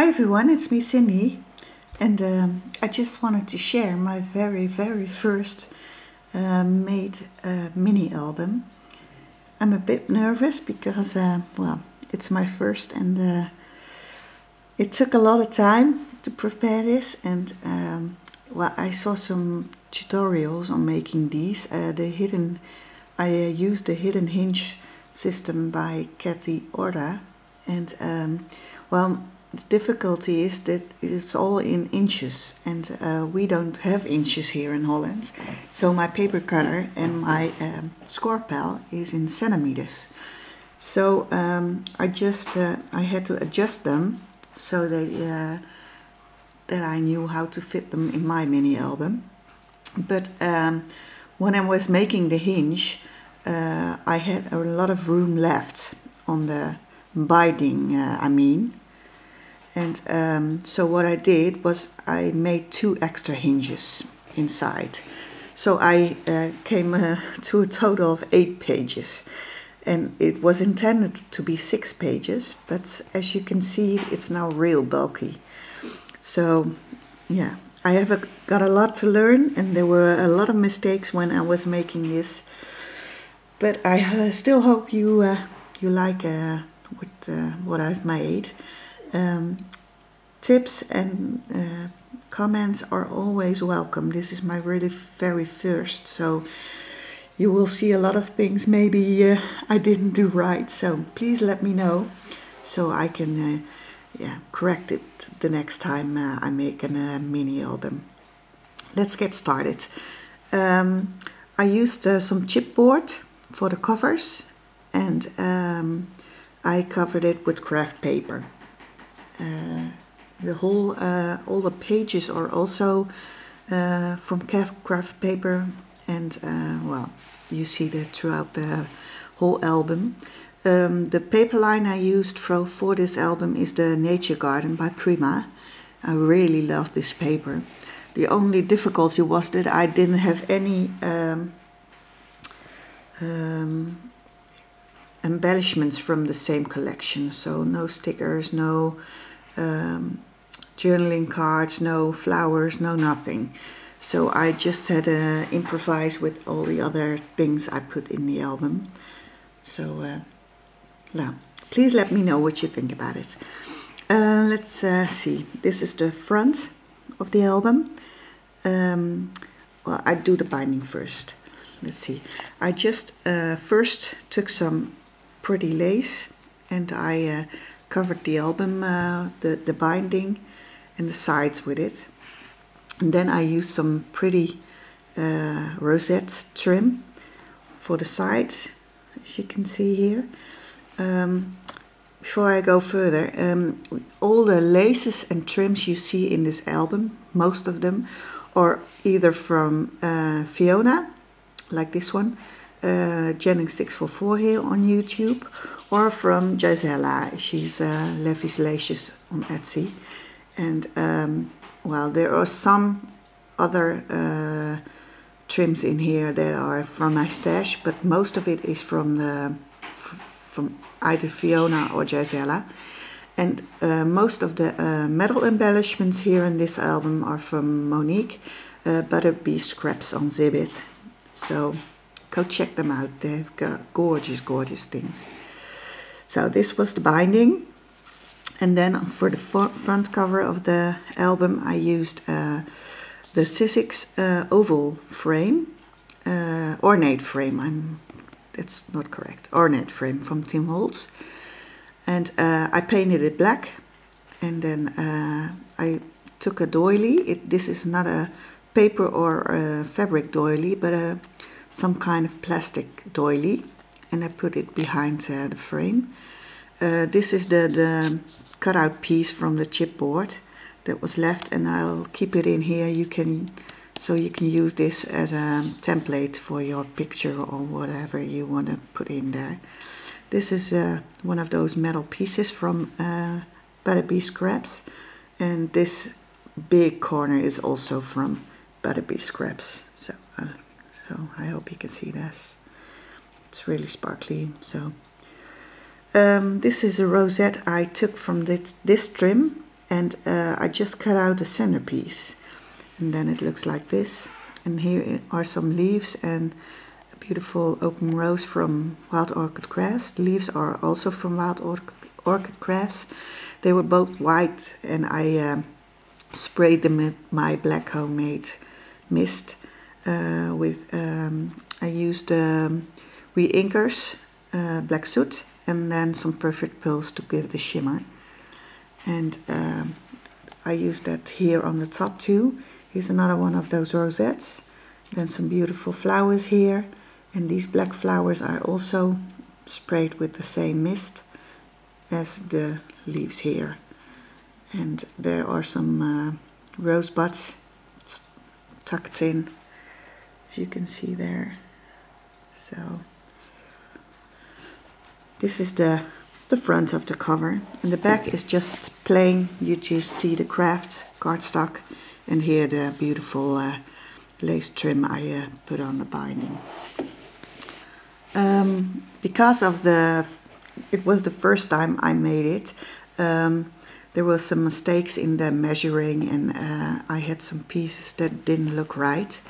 Hi everyone, it's me Cindy, and I just wanted to share my very first made mini album. I'm a bit nervous because, well, it's my first, and it took a lot of time to prepare this, and well, I saw some tutorials on making these. I used the hidden hinge system by Kathy Orda, and well, the difficulty is that it's all in inches, and we don't have inches here in Holland. So my paper cutter and my score is in centimeters. So I had to adjust them so that I knew how to fit them in my mini album. But when I was making the hinge, I had a lot of room left on the binding, and so what I did was I made 2 extra hinges inside. So I came to a total of 8 pages, and it was intended to be 6 pages, but as you can see, it's now real bulky. So yeah, I have got a lot to learn, and there were a lot of mistakes when I was making this, but I still hope you like what I've made. Tips and comments are always welcome. This is my really very first, so you will see a lot of things maybe I didn't do right, so please let me know so I can correct it the next time I make a mini album. Let's get started. I used some chipboard for the covers, and I covered it with craft paper. All the pages are also from craft paper, and well, you see that throughout the whole album. The paper line I used for this album is the Nature Garden by Prima. I really love this paper. The only difficulty was that I didn't have any embellishments from the same collection, so no stickers, no journaling cards, no flowers, no nothing. So I just had to improvise with all the other things I put in the album. So yeah, please let me know what you think about it. Let's see, this is the front of the album. Well, I do the binding first. Let's see, I just first took some pretty lace, and I covered the album, the binding and the sides with it. And then I used some pretty rosette trim for the sides, as you can see here. Before I go further, all the laces and trims you see in this album, most of them are either from Fiona, like this one, Jennings 644 here on YouTube, or from Gisela. She's Levy's Laces on Etsy. And well, there are some other trims in here that are from my stash, but most of it is from either Fiona or Gisela. And most of the metal embellishments here in this album are from Monique, Butterbee Scraps on Zibbit. So go check them out. They've got gorgeous things. So this was the binding, and then for the front cover of the album I used the Sizzix oval frame, ornate frame. That's not correct. Ornate frame from Tim Holtz, and I painted it black, and then I took a doily. This is not a paper or a fabric doily, but some kind of plastic doily, and I put it behind the frame. This is the cutout piece from the chipboard that was left, and I'll keep it in here. So you can use this as a template for your picture or whatever you want to put in there. This is one of those metal pieces from Butterbee Scraps, and this big corner is also from Butterbee Scraps. So I hope you can see this. It's really sparkly. So this is a rosette I took from this trim, and I just cut out the centerpiece, and then it looks like this. And here are some leaves and a beautiful open rose from Wild Orchid Crafts. The leaves are also from Wild Orchid Crafts. They were both white, and I sprayed them with my black homemade mist. I used re-inkers, black soot, and then some Perfect Pearls to give the shimmer. And I used that here on the top too. Here's another one of those rosettes. Then some beautiful flowers here. And these black flowers are also sprayed with the same mist as the leaves here. And there are some rosebuds tucked in, as you can see there. So this is the front of the cover, and the back is just plain. You just see the craft cardstock, and here the beautiful lace trim I put on the binding. Because of it was the first time I made it, there were some mistakes in the measuring, and I had some pieces that didn't look right.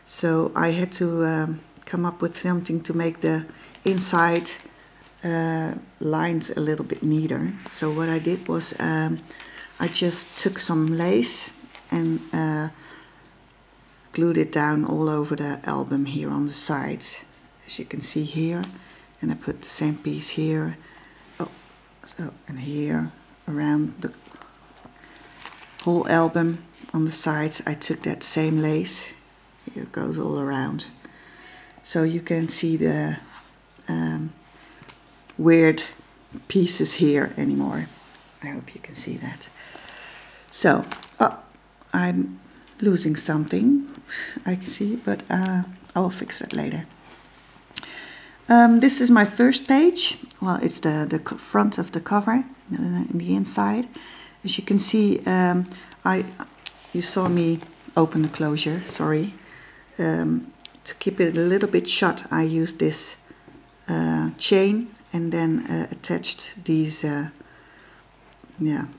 So I had to come up with something to make the inside lines a little bit neater. So what I did was I just took some lace and glued it down all over the album here on the sides, as you can see here. And I put the same piece here, and here around the whole album on the sides. I took that same lace. Here it goes all around, so you can see the weird pieces here anymore. I hope you can see that. So I'm losing something, I can see, but I will fix it later. This is my first page. Well, it's the front of the cover, in the inside. As you can see, you saw me open the closure, sorry. To keep it a little bit shut, I used this chain, and then attached these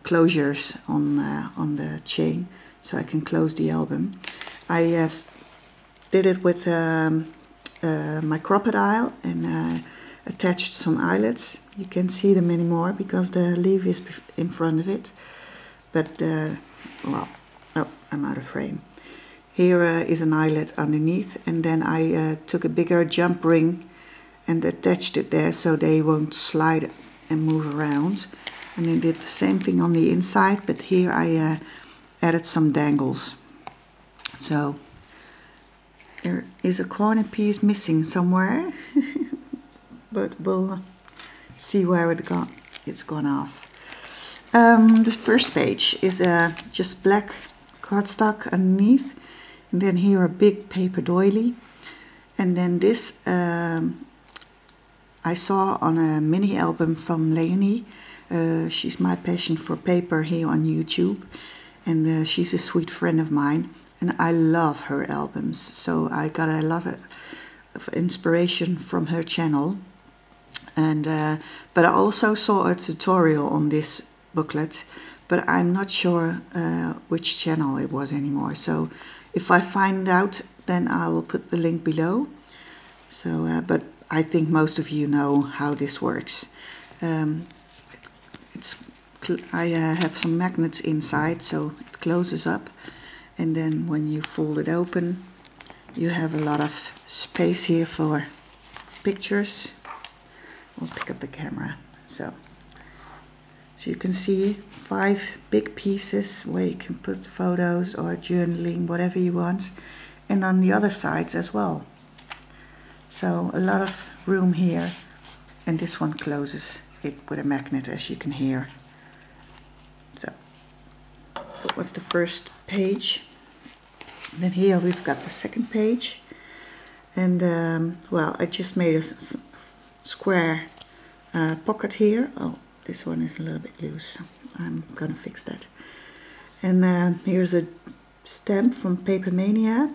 closures on the chain, so I can close the album. I did it with my crocodile, and attached some eyelets. You can't see them anymore because the leaf is in front of it, but well, oh, I'm out of frame. Here is an eyelet underneath, and then I took a bigger jump ring and attached it there so they won't slide and move around. And I did the same thing on the inside, but here I added some dangles. So there is a corner piece missing somewhere, but we'll see where it's gone off. This first page is just black cardstock underneath, and then here a big paper doily, and then this I saw on a mini album from Leonie. She's my passion for paper here on YouTube, and she's a sweet friend of mine, and I love her albums, so I got a lot of inspiration from her channel. And but I also saw a tutorial on this booklet, but I'm not sure which channel it was anymore. So if I find out, then I will put the link below. So but I think most of you know how this works. I have some magnets inside, so it closes up, and then when you fold it open, you have a lot of space here for pictures. We'll pick up the camera. So you can see 5 big pieces where you can put photos or journaling, whatever you want, and on the other sides as well. So a lot of room here, and this one closes it with a magnet, as you can hear. So that was the first page. Then here we've got the second page, and well, I just made a square pocket here. Oh, this one is a little bit loose. I'm gonna fix that. And here's a stamp from Paper Mania,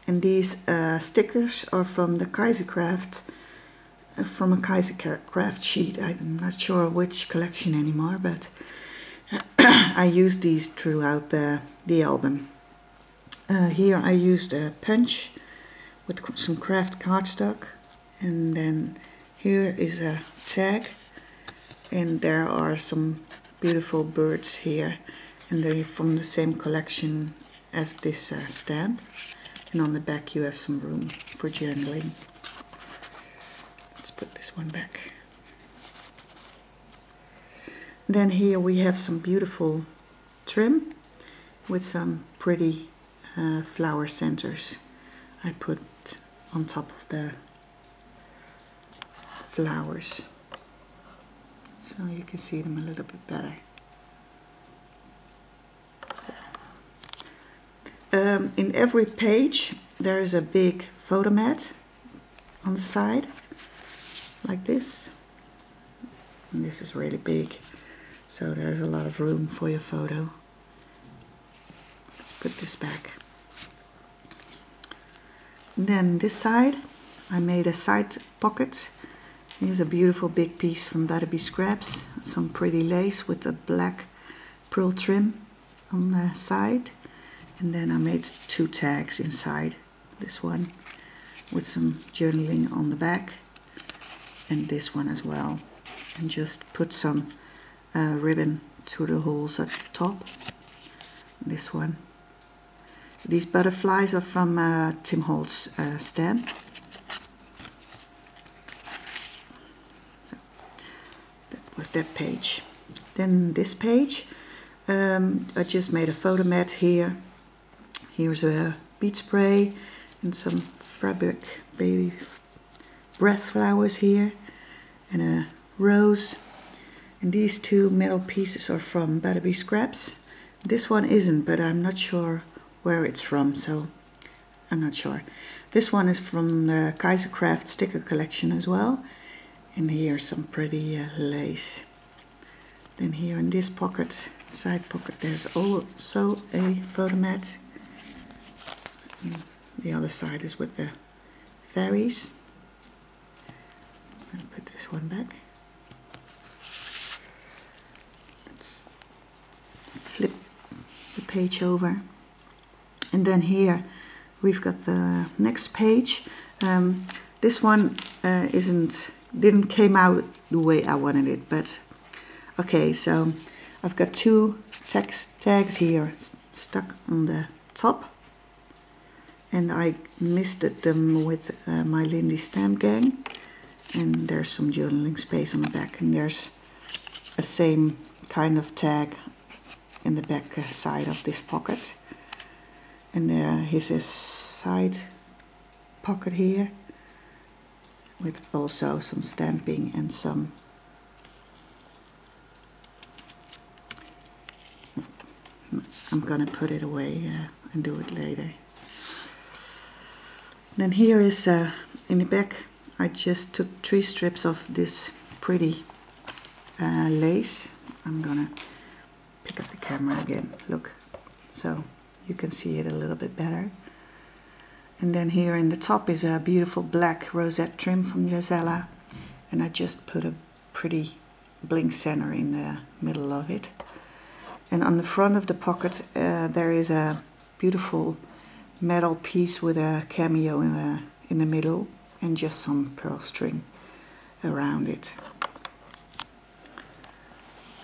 and these stickers are from the Kaisercraft, from a Kaisercraft sheet. I'm not sure which collection anymore, but I used these throughout the album. Here I used a punch with some craft cardstock, and then here is a tag, and there are some beautiful birds here, and they're from the same collection as this stamp. And on the back you have some room for journaling. Let's put this one back. Then here we have some beautiful trim with some pretty flower centers I put on top of the flowers, so you can see them a little bit better. So, in every page there is a big photo mat on the side, like this. And this is really big, so there's a lot of room for your photo. Let's put this back. And then this side, I made a side pocket. Here's a beautiful big piece from Butterbee Scraps. Some pretty lace with a black pearl trim on the side. And then I made 2 tags inside. This one with some journaling on the back, and this one as well. And just put some ribbon through the holes at the top. This one. These butterflies are from Tim Holtz stamp. So that was that page. Then this page, I just made a photo mat here. Here's a bead spray and some fabric baby breath flowers here, and a rose. And these 2 metal pieces are from Butterbee Scraps. This one isn't, but I'm not sure where it's from, so I'm not sure. This one is from the Kaisercraft sticker collection as well. And here's some pretty lace. Then here in this pocket, side pocket, there's also a photo mat. And the other side is with the fairies. I'll put this one back. Let's flip the page over. And then here we've got the next page. This one didn't came out the way I wanted it, but okay. So I've got 2 tags here stuck on the top, and I misted them with my Lindy Stamp Gang. And there's some journaling space on the back, and there's a same kind of tag in the back side of this pocket. And here's a side pocket here with also some stamping and some I'm gonna put it away and do it later. Then here is in the back, I just took 3 strips of this pretty lace. I'm gonna pick up the camera again, look, so you can see it a little bit better. And then here in the top is a beautiful black rosette trim from Gisela, and I just put a pretty bling center in the middle of it. And on the front of the pocket there is a beautiful metal piece with a cameo in the middle, and just some pearl string around it.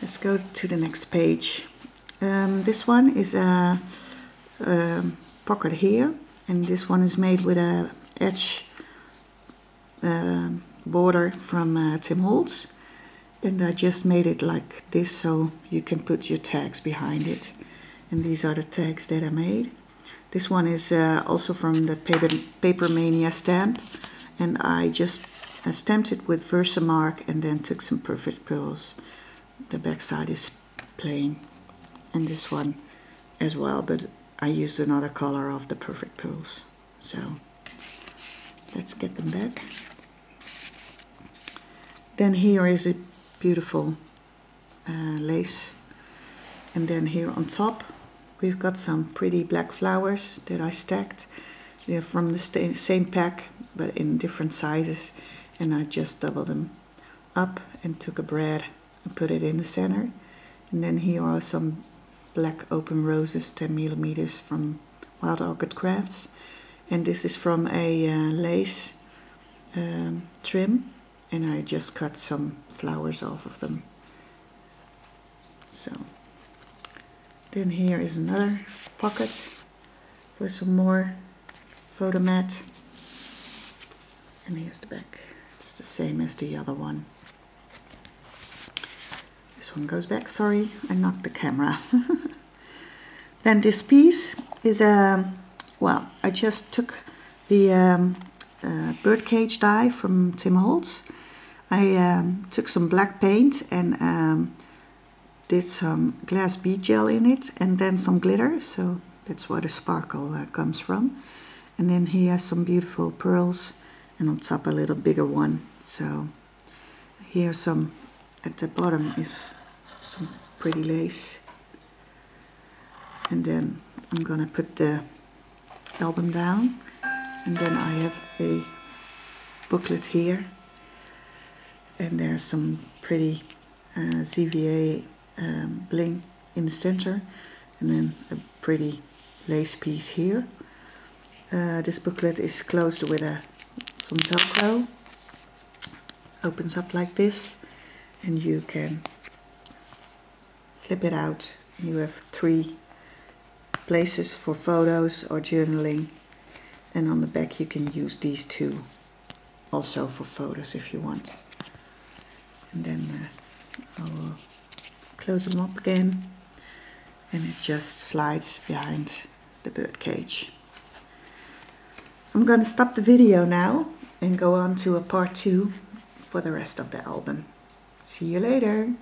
Let's go to the next page. This one is a pocket here, and this one is made with a edge border from Tim Holtz, and I just made it like this so you can put your tags behind it. And these are the tags that I made. This one is also from the Paper Mania stamp, and I just stamped it with Versamark and then took some Perfect Pearls. The back side is plain, and this one as well, but I used another color of the Perfect Pearls. So let's get them back. Then here is a beautiful lace, and then here on top we've got some pretty black flowers that I stacked. They're from the same pack but in different sizes, and I just doubled them up and took a brad and put it in the center, And then here are some black open roses, 10 millimeters from Wild Orchid Crafts. And this is from a lace trim, and I just cut some flowers off of them. So then here is another pocket for some more photo mat, and here's the back. It's the same as the other one. This one goes back. Sorry, I knocked the camera. Then this piece is well, I just took the birdcage die from Tim Holtz. I took some black paint and did some glass bead gel in it, and then some glitter, so that's where the sparkle comes from. And then he has some beautiful pearls, and on top a little bigger one. So here's some, at the bottom is some pretty lace. And then I'm gonna put the album down, and then I have a booklet here, and there's some pretty ZVA bling in the center, and then a pretty lace piece here. This booklet is closed with some Velcro. Opens up like this, and you can flip it out, and you have 3 places for photos or journaling, and on the back you can use these 2 also for photos if you want. And then I'll close them up again, and it just slides behind the bird cage. I'm gonna stop the video now and go on to a part 2 for the rest of the album. See you later.